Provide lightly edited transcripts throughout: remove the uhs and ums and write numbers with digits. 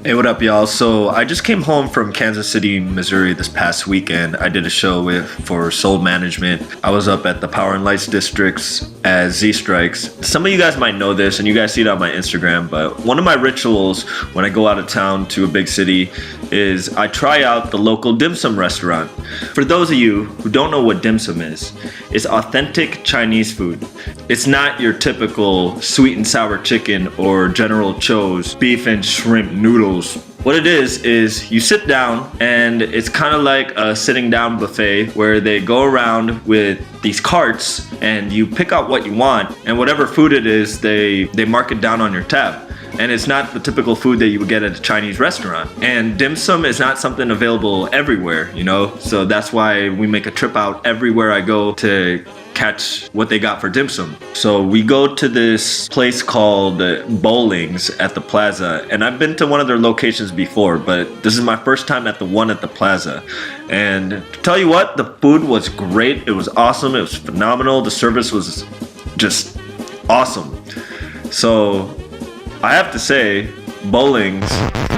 Hey, what up, y'all? So I just came home from Kansas City, Missouri this past weekend. I did a show for Soul Management. I was up at the Power and Lights districts as Z Strikes. Some of you guys might know this and you guys see it on my Instagram, but one of my rituals when I go out of town to a big city is I try out the local dim sum restaurant. For those of you who don't know what dim sum is, it's authentic Chinese food. It's not your typical sweet and sour chicken or General Tso's beef and shrimp noodles. What it is you sit down and it's kind of like a sitting down buffet where they go around with these carts and you pick out what you want, and whatever food it is, they mark it down on your tab. And it's not the typical food that you would get at a Chinese restaurant. And dim sum is not something available everywhere, you know? So that's why we make a trip out everywhere I go to catch what they got for dim sum. So we go to this place called Bowling's at the Plaza, and I've been to one of their locations before, but this is my first time at the one at the Plaza. And to tell you what, the food was great. It was awesome. It was phenomenal. The service was just awesome. So I have to say, Bowling's,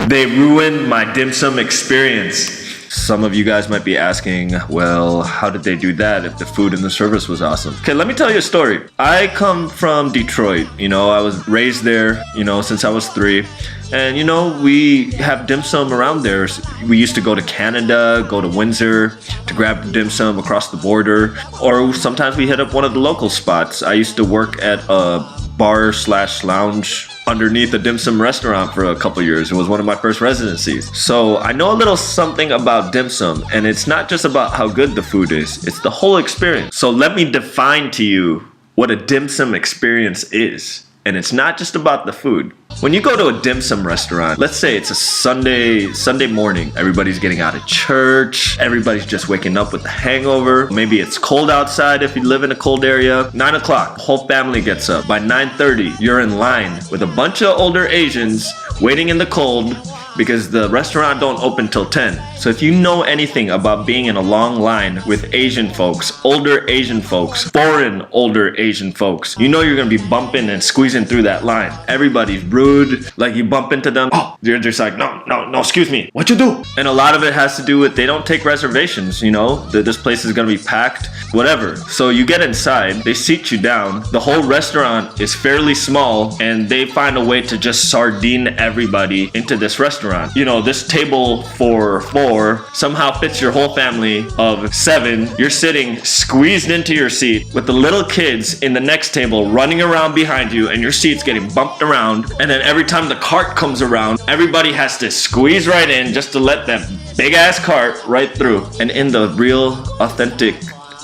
they ruined my dim sum experience. Some of you guys might be asking, well, how did they do that if the food and the service was awesome? Okay, let me tell you a story. I come from Detroit. You know, I was raised there, you know, since I was 3. And, you know, we have dim sum around there. We used to go to Canada, go to Windsor to grab dim sum across the border. Or sometimes we hit up one of the local spots. I used to work at a bar/lounge underneath a dim sum restaurant for a couple years. It was one of my first residencies. So I know a little something about dim sum, and it's not just about how good the food is, it's the whole experience. So let me define to you what a dim sum experience is. And it's not just about the food. When you go to a dim sum restaurant, let's say it's a Sunday morning, everybody's getting out of church, everybody's just waking up with a hangover, maybe it's cold outside if you live in a cold area. 9 o'clock, whole family gets up. By 9:30, you're in line with a bunch of older Asians waiting in the cold because the restaurant don't open till 10. So if you know anything about being in a long line with Asian folks, older Asian folks, foreign older Asian folks, you know you're gonna be bumping and squeezing through that line. Everybody's rude, like you bump into them, oh, they're just like, no, excuse me, what you do? And a lot of it has to do with they don't take reservations, you know, this place is gonna be packed, whatever. So you get inside, they seat you down, the whole restaurant is fairly small, and they find a way to just sardine everybody into this restaurant. You know, this table for 4 somehow fits your whole family of 7. You're sitting squeezed into your seat with the little kids in the next table running around behind you, and your seat's getting bumped around. And then every time the cart comes around, everybody has to squeeze right in just to let that big ass cart right through. And in the real authentic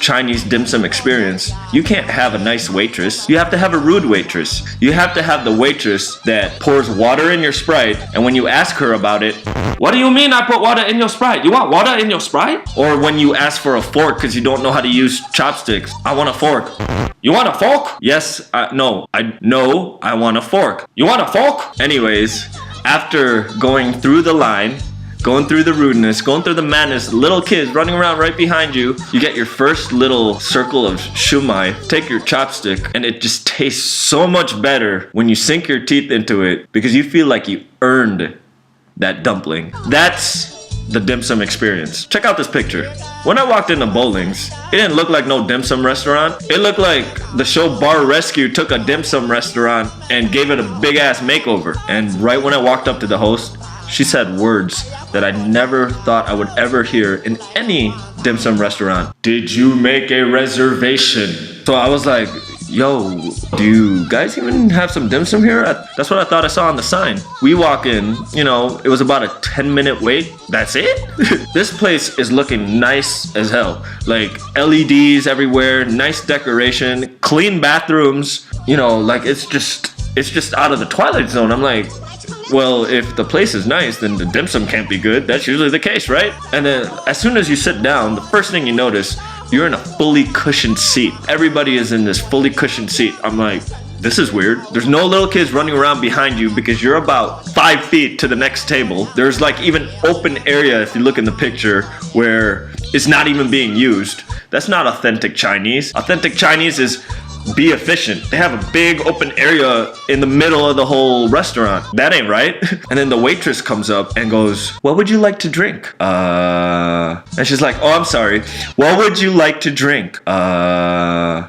Chinese dim sum experience, you can't have a nice waitress. You have to have a rude waitress. You have to have the waitress that pours water in your Sprite, and when you ask her about it, what do you mean I put water in your Sprite? You want water in your Sprite? Or when you ask for a fork because you don't know how to use chopsticks, I want a fork. You want a fork? Yes, no, I want a fork. You want a fork? Anyways, after going through the line, going through the rudeness, going through the madness, little kids running around right behind you, you get your first little circle of shumai, take your chopstick, and it just tastes so much better when you sink your teeth into it because you feel like you earned that dumpling. That's the dim sum experience. Check out this picture. When I walked into Bowling's, it didn't look like no dim sum restaurant. It looked like the show Bar Rescue took a dim sum restaurant and gave it a big ass makeover. And right when I walked up to the host, she said words that I never thought I would ever hear in any dim sum restaurant. Did you make a reservation? So I was like, yo, do you guys even have some dim sum here? That's what I thought I saw on the sign. We walk in, you know, it was about a 10-minute wait. That's it? This place is looking nice as hell. Like LEDs everywhere, nice decoration, clean bathrooms. You know, like it's just out of the Twilight Zone. I'm like, well, if the place is nice, then the dim sum can't be good. That's usually the case, right? And then as soon as you sit down, the first thing you notice, you're in a fully cushioned seat. Everybody is in this fully cushioned seat. I'm like, this is weird. There's no little kids running around behind you because you're about 5 feet to the next table. There's like even open area if you look in the picture where it's not even being used. That's not authentic Chinese. Authentic Chinese is be efficient. They have a big open area in the middle of the whole restaurant. That ain't right. And then the waitress comes up and goes, what would you like to drink? And she's like, oh, I'm sorry. What would you like to drink?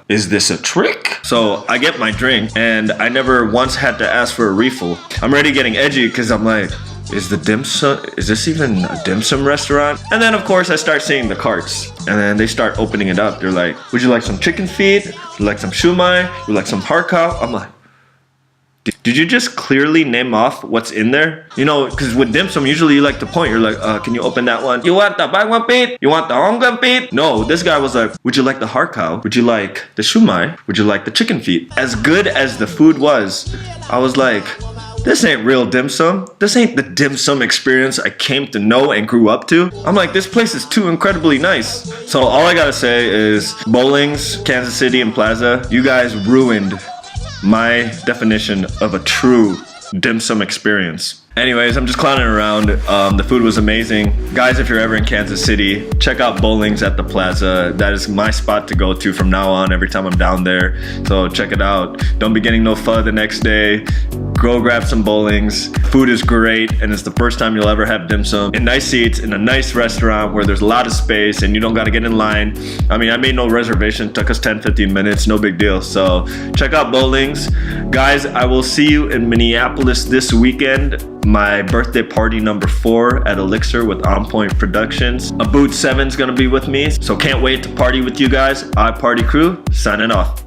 Is this a trick? So I get my drink and I never once had to ask for a refill. I'm already getting edgy because I'm like, is this even a dim sum restaurant? And then of course I start seeing the carts and then they start opening it up. They're like, would you like some chicken feet? Would you like some shumai? Would you like some har khao? I'm like, did you just clearly name off what's in there? You know, because with dim sum, usually you like to point. You're like, can you open that one? You want the bangwan feet? You want the honggan feet? No, this guy was like, would you like the har khao? Would you like the shumai? Would you like the chicken feet? As good as the food was, I was like, this ain't real dim sum. This ain't the dim sum experience I came to know and grew up to. I'm like, this place is too incredibly nice. So all I gotta say is Bowlings, Kansas City, and Plaza, you guys ruined my definition of a true dim sum experience. Anyways, I'm just clowning around. The food was amazing. Guys, if you're ever in Kansas City, check out Bowlings at the Plaza. That is my spot to go to from now on every time I'm down there. So check it out. Don't be getting no pho the next day. Go grab some Bowlings. Food is great and it's the first time you'll ever have dim sum in nice seats in a nice restaurant where there's a lot of space and you don't gotta get in line. I mean, I made no reservation. It took us 10-15 minutes, no big deal. So check out Bowlings. Guys, I will see you in Minneapolis this weekend. My birthday party number 4 at Elixir with On Point Productions. Aboot 7's gonna be with me, so can't wait to party with you guys. iParty Crew, signing off.